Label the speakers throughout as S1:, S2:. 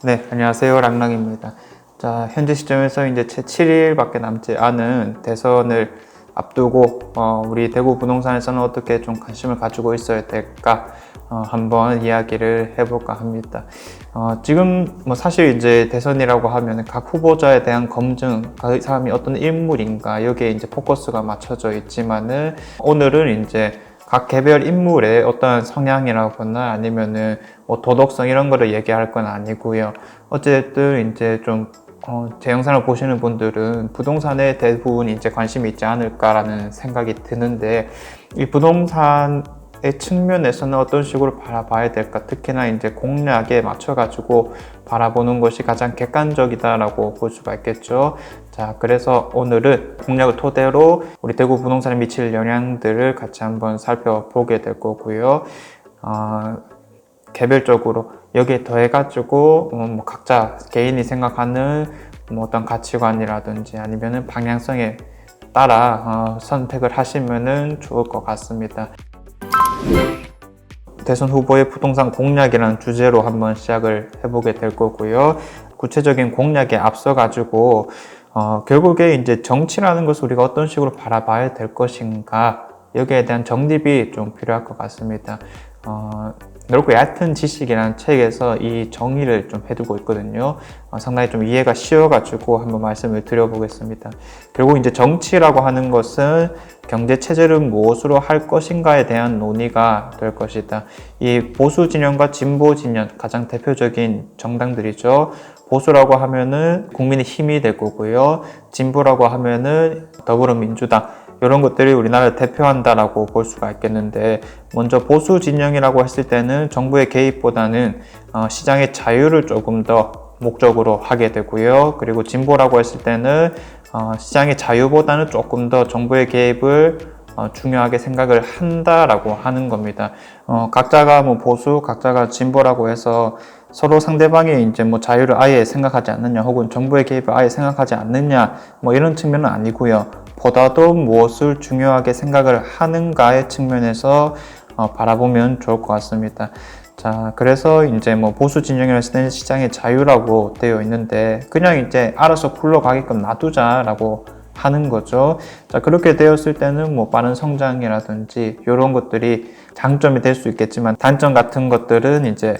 S1: 네, 안녕하세요. 랑랑입니다. 자, 현재 시점에서 이제 채 7일밖에 남지 않은 대선을 앞두고 우리 대구 부동산에서는 어떻게 좀 관심을 가지고 있어야 될까 한번 이야기를 해볼까 합니다. 지금 뭐 사실 이제 대선이라고 하면 각 후보자에 대한 검증, 그 사람이 어떤 인물인가 여기에 이제 포커스가 맞춰져 있지만은 오늘은 이제 각 개별 인물의 어떤 성향이라거나 아니면은 뭐 도덕성 이런 거를 얘기할 건 아니고요. 어쨌든 이제 좀 제 영상을 보시는 분들은 부동산에 대부분 이제 관심이 있지 않을까라는 생각이 드는데, 이 부동산의 측면에서는 어떤 식으로 바라봐야 될까, 특히나 이제 공략에 맞춰가지고 바라보는 것이 가장 객관적이다라고 볼 수가 있겠죠. 자, 그래서 오늘은 공략을 토대로 우리 대구 부동산에 미칠 영향들을 같이 한번 살펴보게 될 거고요. 개별적으로 여기에 더해가지고 뭐 각자 개인이 생각하는 뭐 어떤 가치관이라든지 아니면은 방향성에 따라 선택을 하시면은 좋을 것 같습니다. 대선 후보의 부동산 공략이라는 주제로 한번 시작을 해보게 될 거고요. 구체적인 공략에 앞서 가지고 결국에 이제 정치라는 것을 우리가 어떤 식으로 바라봐야 될 것인가, 여기에 대한 정립이 좀 필요할 것 같습니다. 넓고 얕은 지식이라는 책에서 이 정의를 좀 해두고 있거든요. 상당히 좀 이해가 쉬워가지고 한번 말씀을 드려보겠습니다. 결국 이제 정치라고 하는 것은 경제 체제를 무엇으로 할 것인가에 대한 논의가 될 것이다. 이 보수 진영과 진보 진영, 가장 대표적인 정당들이죠. 보수라고 하면은 국민의힘이 될 거고요. 진보라고 하면은 더불어민주당, 이런 것들이 우리나라를 대표한다라고 볼 수가 있겠는데, 먼저 보수 진영이라고 했을 때는 정부의 개입보다는 시장의 자유를 조금 더 목적으로 하게 되고요. 그리고 진보라고 했을 때는 시장의 자유보다는 조금 더 정부의 개입을 중요하게 생각을 한다라고 하는 겁니다. 각자가 뭐 보수, 각자가 진보라고 해서 서로 상대방이 이제 뭐 자유를 아예 생각하지 않느냐, 혹은 정부의 개입을 아예 생각하지 않느냐, 뭐 이런 측면은 아니고요. 보다도 무엇을 중요하게 생각을 하는가의 측면에서 바라보면 좋을 것 같습니다. 자, 그래서 이제 뭐 보수 진영이라 했을 때는 시장의 자유라고 되어 있는데, 그냥 이제 알아서 굴러가게끔 놔두자라고 하는 거죠. 자, 그렇게 되었을 때는 뭐 빠른 성장이라든지 이런 것들이 장점이 될 수 있겠지만, 단점 같은 것들은 이제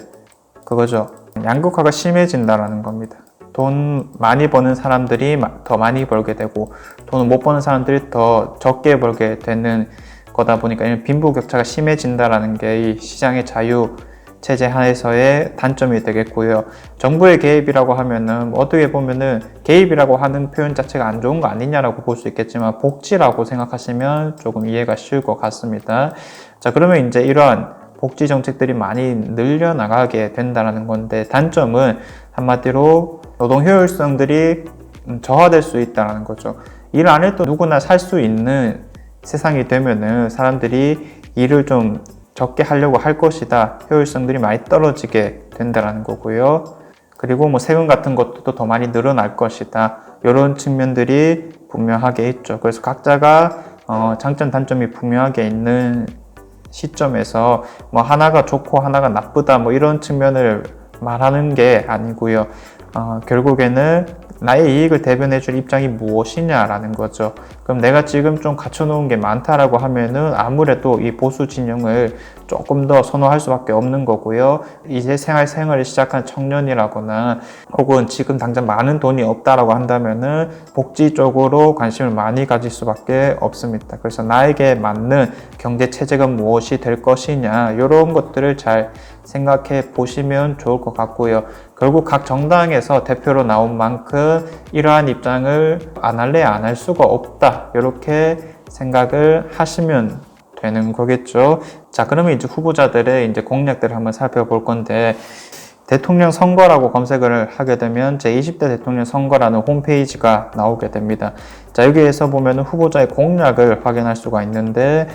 S1: 그거죠. 양극화가 심해진다라는 겁니다. 돈 많이 버는 사람들이 더 많이 벌게 되고, 돈을 못 버는 사람들이 더 적게 벌게 되는 거다 보니까 빈부격차가 심해진다라는 게 이 시장의 자유 체제 하에서의 단점이 되겠고요. 정부의 개입이라고 하면은 어떻게 보면은 개입이라고 하는 표현 자체가 안 좋은 거 아니냐라고 볼 수 있겠지만, 복지라고 생각하시면 조금 이해가 쉬울 것 같습니다. 자, 그러면 이제 이러한 복지 정책들이 많이 늘려나가게 된다는 건데, 단점은 한마디로 노동 효율성들이 저하될 수 있다는 거죠. 일 안 해도 누구나 살 수 있는 세상이 되면은 사람들이 일을 좀 적게 하려고 할 것이다. 효율성들이 많이 떨어지게 된다는 거고요. 그리고 뭐 세금 같은 것도 더 많이 늘어날 것이다. 이런 측면들이 분명하게 있죠. 그래서 각자가 장점, 단점이 분명하게 있는 시점에서 뭐 하나가 좋고 하나가 나쁘다 뭐 이런 측면을 말하는 게 아니고요. 결국에는 나의 이익을 대변해 줄 입장이 무엇이냐라는 거죠. 그럼 내가 지금 좀 갖춰놓은 게 많다라고 하면은 아무래도 이 보수 진영을 조금 더 선호할 수밖에 없는 거고요. 이제 생활을 시작한 청년이라거나 혹은 지금 당장 많은 돈이 없다라고 한다면은 복지 쪽으로 관심을 많이 가질 수밖에 없습니다. 그래서 나에게 맞는 경제 체제가 무엇이 될 것이냐, 이런 것들을 잘 생각해 보시면 좋을 것 같고요. 결국 각 정당에서 대표로 나온 만큼 이러한 입장을 안 할래 안 할 수가 없다, 이렇게 생각을 하시면 되는 거겠죠. 자, 그러면 이제 후보자들의 이제 공약들을 한번 살펴볼 건데, 대통령 선거라고 검색을 하게 되면 제20대 대통령 선거라는 홈페이지가 나오게 됩니다. 자, 여기에서 보면 후보자의 공약을 확인할 수가 있는데,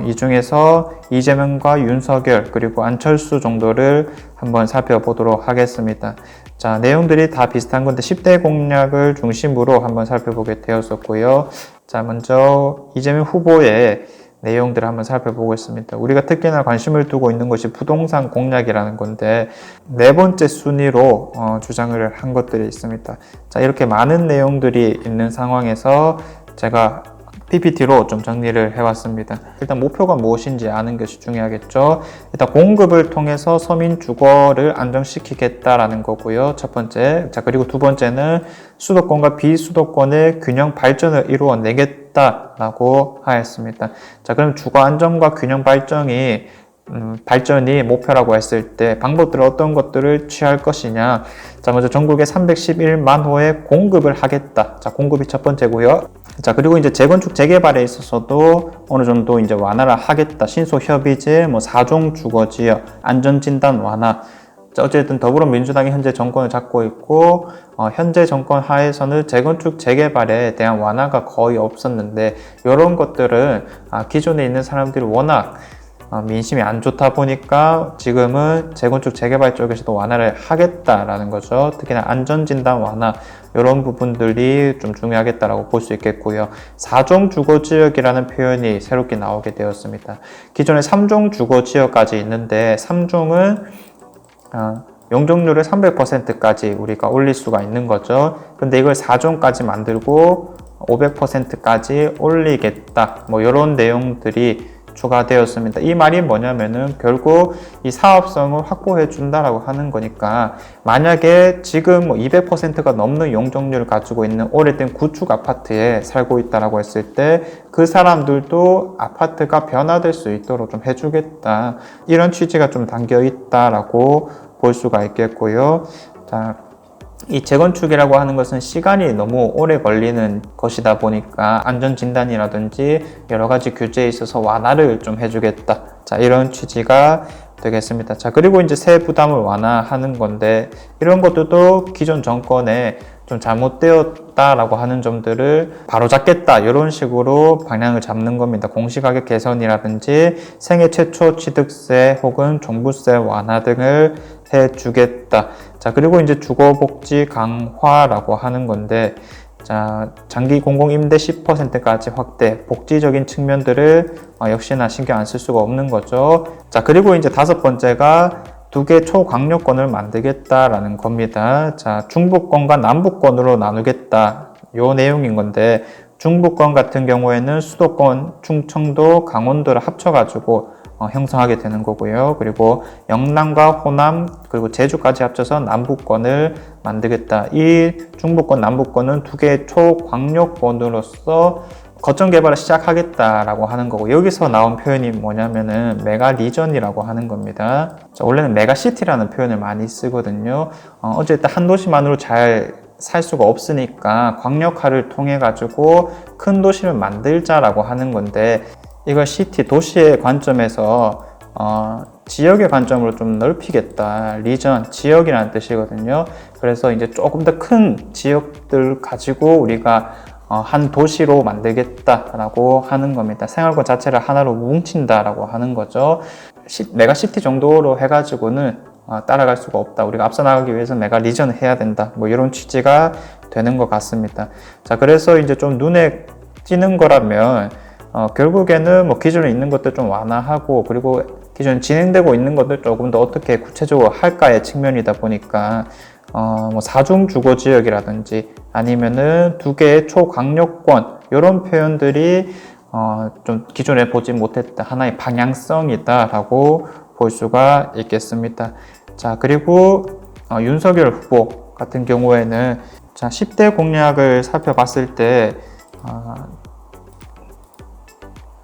S1: 이 중에서 이재명과 윤석열 그리고 안철수 정도를 한번 살펴보도록 하겠습니다. 자, 내용들이 다 비슷한 건데 10대 공약을 중심으로 한번 살펴보게 되었었고요. 자, 먼저 이재명 후보의 내용들을 한번 살펴보겠습니다. 우리가 특히나 관심을 두고 있는 것이 부동산 공략이라는 건데 네 번째 순위로 주장을 한 것들이 있습니다. 자, 이렇게 많은 내용들이 있는 상황에서 제가 PPT로 좀 정리를 해왔습니다. 일단 목표가 무엇인지 아는 것이 중요하겠죠. 일단 공급을 통해서 서민 주거를 안정시키겠다라는 거고요. 첫 번째. 자, 그리고 두 번째는 수도권과 비수도권의 균형 발전을 이루어내겠다라고 하였습니다. 자, 그럼 주거 안정과 균형 발전이 목표라고 했을 때 방법들 어떤 것들을 취할 것이냐. 자, 먼저 전국에 311만 호의 공급을 하겠다. 자, 공급이 첫 번째고요. 자, 그리고 이제 재건축 재개발에 있어서도 어느 정도 이제 완화를 하겠다. 신속협의제, 4종 주거지역, 안전진단 완화. 자, 어쨌든 더불어민주당이 현재 정권을 잡고 있고, 현재 정권 하에서는 재건축 재개발에 대한 완화가 거의 없었는데, 이런 것들은 기존에 있는 사람들이 워낙 민심이 안 좋다 보니까 지금은 재건축 재개발 쪽에서도 완화를 하겠다라는 거죠. 특히나 안전진단 완화 이런 부분들이 좀 중요하겠다라고 볼 수 있겠고요. 4종 주거지역이라는 표현이 새롭게 나오게 되었습니다. 기존에 3종 주거지역까지 있는데 3종은 용적률을 300%까지 우리가 올릴 수가 있는 거죠. 근데 이걸 4종까지 만들고 500%까지 올리겠다. 이런 내용들이 추가되었습니다. 이 말이 뭐냐면은 결국 이 사업성을 확보해 준다라고 하는 거니까 만약에 지금 200%가 넘는 용적률을 가지고 있는 오래된 구축 아파트에 살고 있다라고 했을 때 그 사람들도 아파트가 변화될 수 있도록 좀 해주겠다. 이런 취지가 좀 담겨 있다라고 볼 수가 있겠고요. 자, 이 재건축이라고 하는 것은 시간이 너무 오래 걸리는 것이다 보니까 안전진단이라든지 여러 가지 규제에 있어서 완화를 좀 해주겠다. 자, 이런 취지가 되겠습니다. 자, 그리고 이제 세부담을 완화하는 건데 이런 것들도 기존 정권에 좀 잘못되었다라고 하는 점들을 바로잡겠다. 이런 식으로 방향을 잡는 겁니다. 공시가격 개선이라든지 생애 최초 취득세 혹은 종부세 완화 등을 해주겠다. 자, 그리고 이제 주거복지 강화라고 하는 건데, 자, 장기 공공임대 10%까지 확대, 복지적인 측면들을 역시나 신경 안 쓸 수가 없는 거죠. 자, 그리고 이제 다섯 번째가 2개 초강력권을 만들겠다라는 겁니다. 자, 중부권과 남부권으로 나누겠다. 요 내용인 건데, 중부권 같은 경우에는 수도권, 충청도, 강원도를 합쳐가지고 형성하게 되는 거고요. 그리고 영남과 호남 그리고 제주까지 합쳐서 남부권을 만들겠다. 이 중부권, 남부권은 2개의 초광역권으로서 거점 개발을 시작하겠다라고 하는 거고 여기서 나온 표현이 뭐냐면은 메가 리전이라고 하는 겁니다. 자, 원래는 메가시티라는 표현을 많이 쓰거든요. 어쨌든 한 도시만으로 잘 살 수가 없으니까 광역화를 통해 가지고 큰 도시를 만들자라고 하는 건데 이걸 시티, 도시의 관점에서 지역의 관점으로 좀 넓히겠다. 리전, 지역이라는 뜻이거든요. 그래서 이제 조금 더 큰 지역들 가지고 우리가 한 도시로 만들겠다라고 하는 겁니다. 생활권 자체를 하나로 뭉친다라고 하는 거죠. 메가시티 정도로 해가지고는 따라갈 수가 없다. 우리가 앞서 나가기 위해서 메가 리전을 해야 된다. 이런 취지가 되는 것 같습니다. 자, 그래서 이제 좀 눈에 띄는 거라면 결국에는 기존에 있는 것들 좀 완화하고 그리고 기존에 진행되고 있는 것들 조금 더 어떻게 구체적으로 할까의 측면이다 보니까 4중 주거지역이라든지 아니면은 2개의 초강력권 이런 표현들이 좀 기존에 보지 못했다 하나의 방향성이다라고 볼 수가 있겠습니다. 자, 그리고 윤석열 후보 같은 경우에는 자, 10대 공약을 살펴봤을 때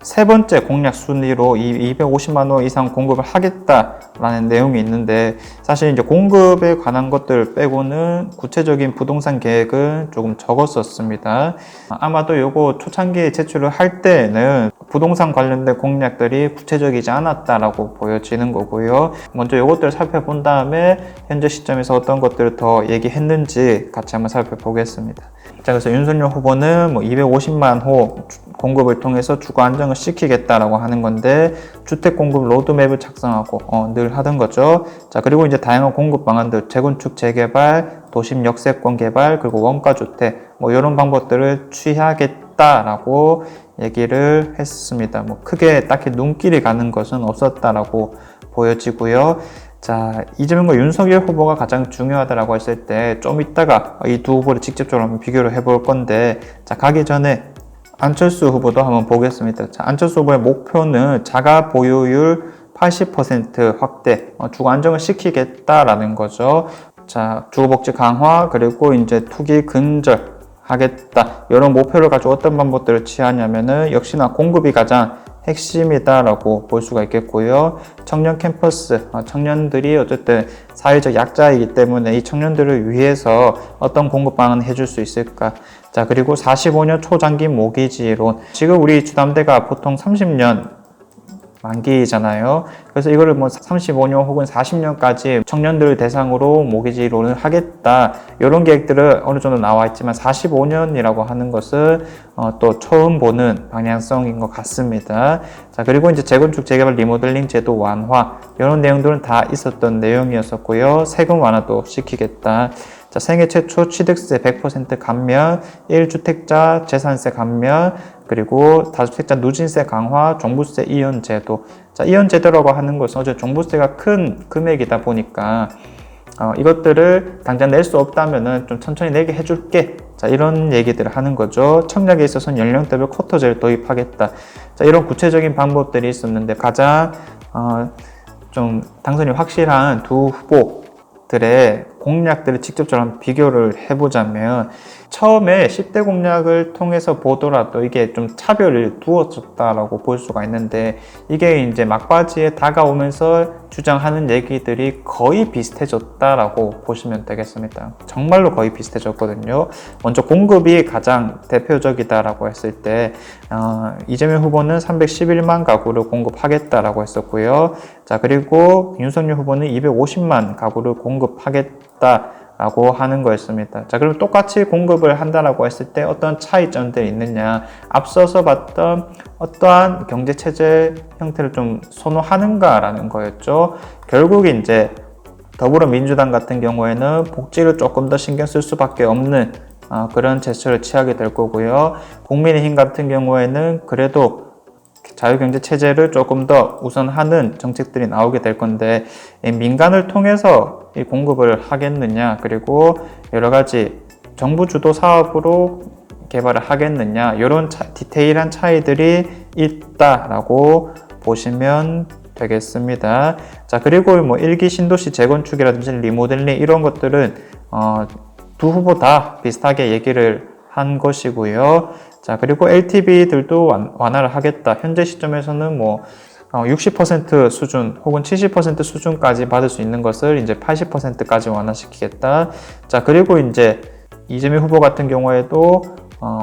S1: 세 번째 공약 순위로 250만 원 이상 공급을 하겠다라는 내용이 있는데 사실 이제 공급에 관한 것들 빼고는 구체적인 부동산 계획은 조금 적었었습니다. 아마도 요거 초창기에 제출을 할 때에는 부동산 관련된 공약들이 구체적이지 않았다라고 보여지는 거고요. 먼저 요것들을 살펴본 다음에 현재 시점에서 어떤 것들을 더 얘기했는지 같이 한번 살펴보겠습니다. 자, 그래서 윤석열 후보는 250만 호 공급을 통해서 주거 안정을 시키겠다라고 하는 건데 주택 공급 로드맵을 작성하고 늘 하던 거죠. 자, 그리고 이제 다양한 공급 방안들 재건축 재개발, 도심 역세권 개발, 그리고 원가 주택 이런 방법들을 취하겠다. 없다라고 얘기를 했습니다. 뭐 크게 딱히 눈길이 가는 것은 없었다라고 보여지고요. 자, 이재명과 윤석열 후보가 가장 중요하다라고 했을 때 좀 이따가 이 두 후보를 직접적으로 한번 비교를 해볼 건데, 자, 가기 전에 안철수 후보도 한번 보겠습니다. 자, 안철수 후보의 목표는 자가 보유율 80% 확대, 주거 안정을 시키겠다라는 거죠. 자, 주거복지 강화, 그리고 이제 투기 근절 하겠다. 이런 목표를 가지고 어떤 방법들을 취하냐면은 역시나 공급이 가장 핵심이다라고 볼 수가 있겠고요. 청년 캠퍼스, 청년들이 어쨌든 사회적 약자이기 때문에 이 청년들을 위해서 어떤 공급 방안을 해줄 수 있을까. 자, 그리고 45년 초장기 모기지론. 지금 우리 주담대가 보통 30년 만기잖아요. 그래서 이거를 뭐 35년 혹은 40년까지 청년들을 대상으로 모기지론을 하겠다. 이런 계획들은 어느 정도 나와 있지만 45년이라고 하는 것은 또 처음 보는 방향성인 것 같습니다. 자, 그리고 이제 재건축, 재개발, 리모델링 제도 완화 이런 내용들은 다 있었던 내용이었었고요. 세금 완화도 시키겠다. 자, 생애 최초 취득세 100% 감면, 1주택자 재산세 감면, 그리고 다주택자 누진세 강화, 종부세 이연 제도. 자, 이연 제도라고 하는 것은 어제 종부세가 큰 금액이다 보니까 이것들을 당장 낼 수 없다면은 좀 천천히 내게 해줄게. 자, 이런 얘기들을 하는 거죠. 청약에 있어서는 연령대별 쿼터제를 도입하겠다. 자, 이런 구체적인 방법들이 있었는데 가장 좀 당선이 확실한 두 후보들의 공약들을 직접적으로 비교를 해보자면, 처음에 10대 공약을 통해서 보더라도 이게 좀 차별을 두었었다라고 볼 수가 있는데, 이게 이제 막바지에 다가오면서 주장하는 얘기들이 거의 비슷해졌다라고 보시면 되겠습니다. 정말로 거의 비슷해졌거든요. 먼저 공급이 가장 대표적이다라고 했을 때 이재명 후보는 311만 가구를 공급하겠다라고 했었고요. 자, 그리고 윤석열 후보는 250만 가구를 공급하겠다 라고 하는 거였습니다. 자, 그럼 똑같이 공급을 한다라고 했을 때 어떤 차이점들이 있느냐, 앞서서 봤던 어떠한 경제체제 형태를 좀 선호하는가라는 거였죠. 결국 이제 더불어민주당 같은 경우에는 복지를 조금 더 신경 쓸 수밖에 없는 그런 제스처를 취하게 될 거고요. 국민의힘 같은 경우에는 그래도 자유경제 체제를 조금 더 우선하는 정책들이 나오게 될 건데, 민간을 통해서 이 공급을 하겠느냐, 그리고 여러 가지 정부 주도 사업으로 개발을 하겠느냐, 이런 디테일한 차이들이 있다라고 보시면 되겠습니다. 자, 그리고 뭐 일기 신도시 재건축이라든지 리모델링 이런 것들은 두 후보 다 비슷하게 얘기를 한 것이고요. 자, 그리고 LTV들도 완화를 하겠다. 현재 시점에서는 뭐 60% 수준 혹은 70% 수준까지 받을 수 있는 것을 이제 80%까지 완화시키겠다. 자, 그리고 이제 이재명 후보 같은 경우에도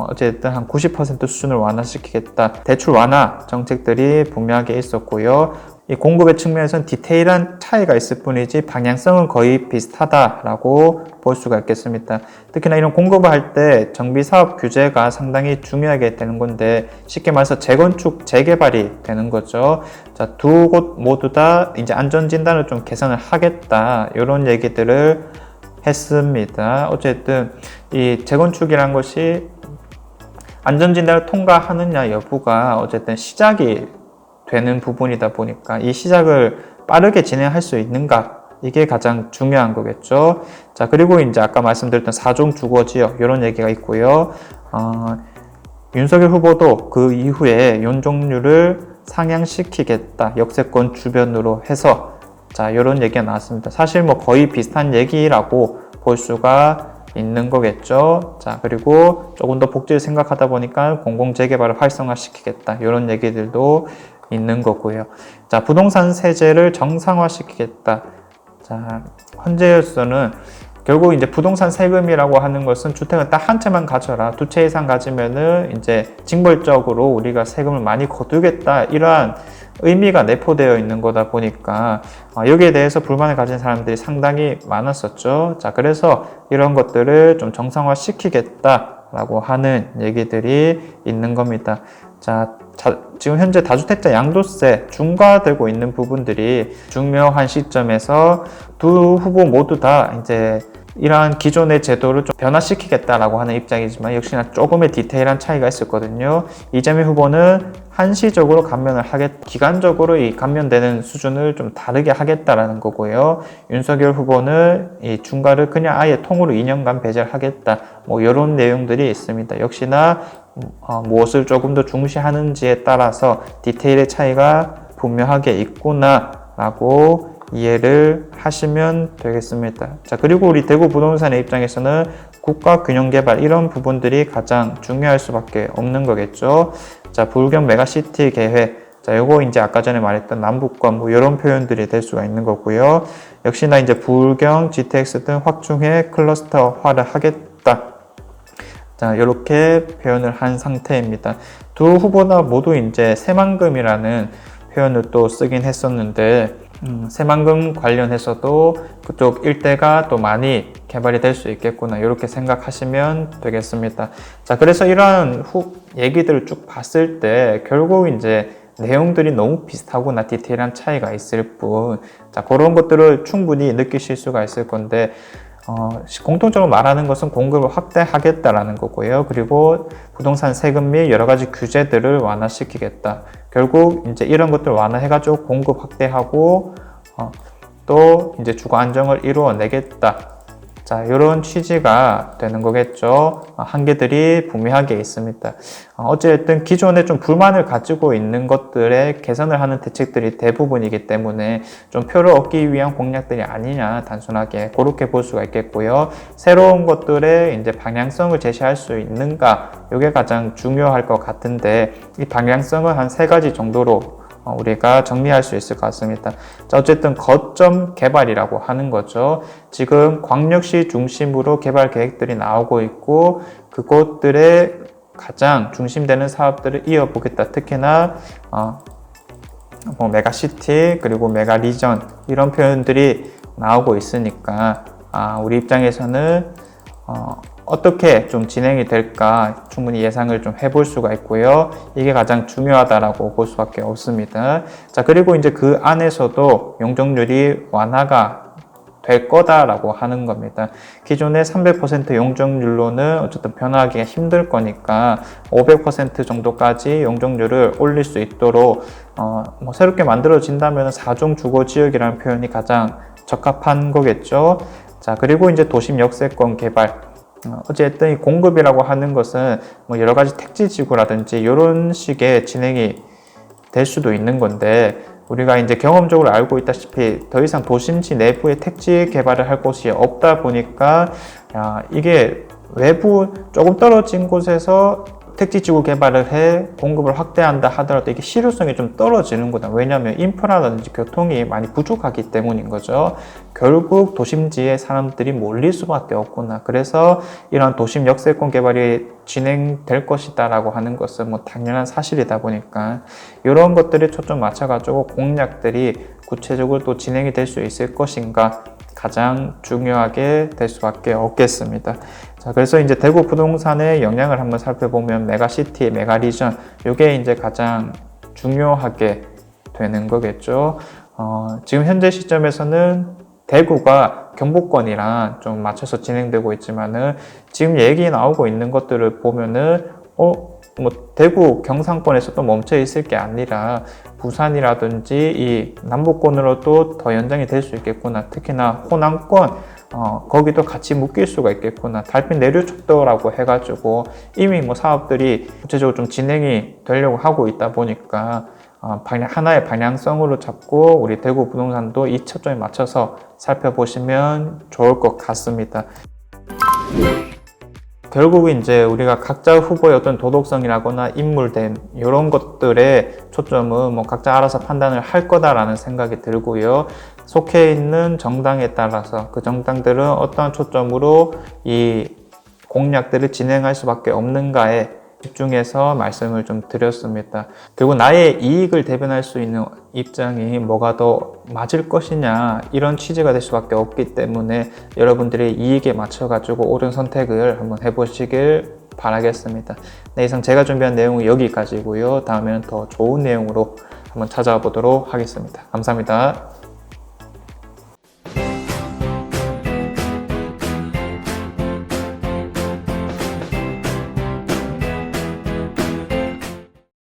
S1: 어쨌든 한 90% 수준을 완화시키겠다. 대출 완화 정책들이 분명하게 있었고요. 이 공급의 측면에서는 디테일한 차이가 있을 뿐이지 방향성은 거의 비슷하다라고 볼 수가 있겠습니다. 특히나 이런 공급을 할 때 정비사업 규제가 상당히 중요하게 되는 건데, 쉽게 말해서 재건축, 재개발이 되는 거죠. 자, 두 곳 모두 다 이제 안전진단을 좀 개선을 하겠다. 이런 얘기들을 했습니다. 어쨌든 이 재건축이란 것이 안전진단을 통과하느냐 여부가 어쨌든 시작이 되는 부분이다 보니까 이 시작을 빠르게 진행할 수 있는가, 이게 가장 중요한 거겠죠. 자, 그리고 이제 아까 말씀드렸던 4종 주거지역 이런 얘기가 있고요. 윤석열 후보도 그 이후에 연종률을 상향시키겠다. 역세권 주변으로 해서, 자, 이런 얘기가 나왔습니다. 사실 뭐 거의 비슷한 얘기라고 볼 수가 있는 거겠죠. 자, 그리고 조금 더 복지를 생각하다 보니까 공공재개발을 활성화시키겠다. 이런 얘기들도 있는 거고요. 자, 부동산 세제를 정상화시키겠다. 자, 현재로서는 결국 이제 부동산 세금이라고 하는 것은 주택을 딱 한 채만 가져라, 두 채 이상 가지면은 이제 징벌적으로 우리가 세금을 많이 거두겠다, 이러한 의미가 내포되어 있는 거다 보니까 여기에 대해서 불만을 가진 사람들이 상당히 많았었죠. 자, 그래서 이런 것들을 좀 정상화시키겠다라고 하는 얘기들이 있는 겁니다. 자, 지금 현재 다주택자 양도세 중과되고 있는 부분들이 중요한 시점에서 두 후보 모두 다 이제 이러한 기존의 제도를 좀 변화시키겠다라고 하는 입장이지만 역시나 조금의 디테일한 차이가 있었거든요. 이재명 후보는 한시적으로 감면을 기간적으로 이 감면되는 수준을 좀 다르게 하겠다라는 거고요. 윤석열 후보는 이 중과를 그냥 아예 통으로 2년간 배제하겠다. 뭐 이런 내용들이 있습니다. 역시나 무엇을 조금 더 중시하는지에 따라서 디테일의 차이가 분명하게 있구나라고 이해를 하시면 되겠습니다. 자, 그리고 우리 대구 부동산의 입장에서는 국가 균형 개발 이런 부분들이 가장 중요할 수밖에 없는 거겠죠. 자, 불경 메가시티 계획. 자, 요거 이제 아까 전에 말했던 남북권 뭐 이런 표현들이 될 수가 있는 거고요. 역시나 이제 불경, GTX 등 확충해 클러스터화를 하겠다. 자, 이렇게 표현을 한 상태입니다. 두 후보나 모두 이제 새만금이라는 표현을 또 쓰긴 했었는데, 새만금 관련해서도 그쪽 일대가 또 많이 개발이 될 수 있겠구나 이렇게 생각하시면 되겠습니다. 자, 그래서 이러한 얘기들을 쭉 봤을 때 결국 이제 내용들이 너무 비슷하거나 디테일한 차이가 있을 뿐, 자, 그런 것들을 충분히 느끼실 수가 있을 건데, 공통적으로 말하는 것은 공급을 확대하겠다라는 거고요. 그리고 부동산 세금 및 여러 가지 규제들을 완화시키겠다. 결국 이제 이런 것들 완화해가지고 공급 확대하고 또 이제 주거 안정을 이루어내겠다. 자, 이런 취지가 되는 거겠죠. 한계들이 분명하게 있습니다. 어쨌든 기존에 좀 불만을 가지고 있는 것들에 개선을 하는 대책들이 대부분이기 때문에 좀 표를 얻기 위한 공약들이 아니냐, 단순하게 그렇게 볼 수가 있겠고요. 새로운 것들의 이제 방향성을 제시할 수 있는가, 이게 가장 중요할 것 같은데, 이 방향성을 한 3가지 정도로 우리가 정리할 수 있을 것 같습니다. 자, 어쨌든 거점 개발이라고 하는 거죠. 지금 광역시 중심으로 개발 계획들이 나오고 있고 그곳들의 가장 중심되는 사업들을 이어보겠다. 특히나 뭐 메가시티 그리고 메가리전 이런 표현들이 나오고 있으니까 우리 입장에서는 어떻게 좀 진행이 될까 충분히 예상을 좀 해볼 수가 있고요. 이게 가장 중요하다라고 볼 수밖에 없습니다. 자, 그리고 이제 그 안에서도 용적률이 완화가 될 거다라고 하는 겁니다. 기존의 300% 용적률로는 어쨌든 변화하기가 힘들 거니까 500% 정도까지 용적률을 올릴 수 있도록 뭐 새롭게 만들어진다면 4종 주거 지역이라는 표현이 가장 적합한 거겠죠. 자, 그리고 이제 도심 역세권 개발. 어쨌든 이 공급이라고 하는 것은 뭐 여러 가지 택지지구라든지 이런 식의 진행이 될 수도 있는 건데, 우리가 이제 경험적으로 알고 있다시피 더 이상 도심지 내부에 택지 개발을 할 곳이 없다 보니까 이게 외부 조금 떨어진 곳에서 택지지구 개발을 해 공급을 확대한다 하더라도 이게 실효성이 좀 떨어지는 거다. 왜냐하면 인프라라든지 교통이 많이 부족하기 때문인 거죠. 결국 도심지에 사람들이 몰릴 수밖에 없구나. 그래서 이런 도심 역세권 개발이 진행될 것이다 라고 하는 것은 뭐 당연한 사실이다 보니까 이런 것들에 초점 맞춰가지고 공약들이 구체적으로 또 진행이 될 수 있을 것인가 가장 중요하게 될 수밖에 없겠습니다. 자, 그래서 이제 대구 부동산의 영향을 한번 살펴보면 메가시티, 메가리전 이게 이제 가장 중요하게 되는 거겠죠. 지금 현재 시점에서는 대구가 경복권이랑 좀 맞춰서 진행되고 있지만은 지금 얘기 나오고 있는 것들을 보면은 뭐 대구 경상권에서도 멈춰 있을 게 아니라 부산이라든지 이 남부권으로도 더 연장이 될 수 있겠구나. 특히나 호남권 거기도 같이 묶일 수가 있겠구나. 달빛 내륙척도라고 해가지고 이미 뭐 사업들이 구체적으로 좀 진행이 되려고 하고 있다 보니까 하나의 방향성으로 잡고 우리 대구 부동산도 이 초점에 맞춰서 살펴보시면 좋을 것 같습니다. 결국 이제 우리가 각자 후보의 어떤 도덕성이라거나 인물됨 이런 것들의 초점은 뭐 각자 알아서 판단을 할 거다라는 생각이 들고요. 속해 있는 정당에 따라서 그 정당들은 어떠한 초점으로 이 공약들을 진행할 수밖에 없는가에 집중해서 말씀을 좀 드렸습니다. 그리고 나의 이익을 대변할 수 있는 입장이 뭐가 더 맞을 것이냐 이런 취지가 될 수밖에 없기 때문에 여러분들의 이익에 맞춰가지고 옳은 선택을 한번 해보시길 바라겠습니다. 네, 이상 제가 준비한 내용은 여기까지고요. 다음에는 더 좋은 내용으로 한번 찾아보도록 하겠습니다. 감사합니다.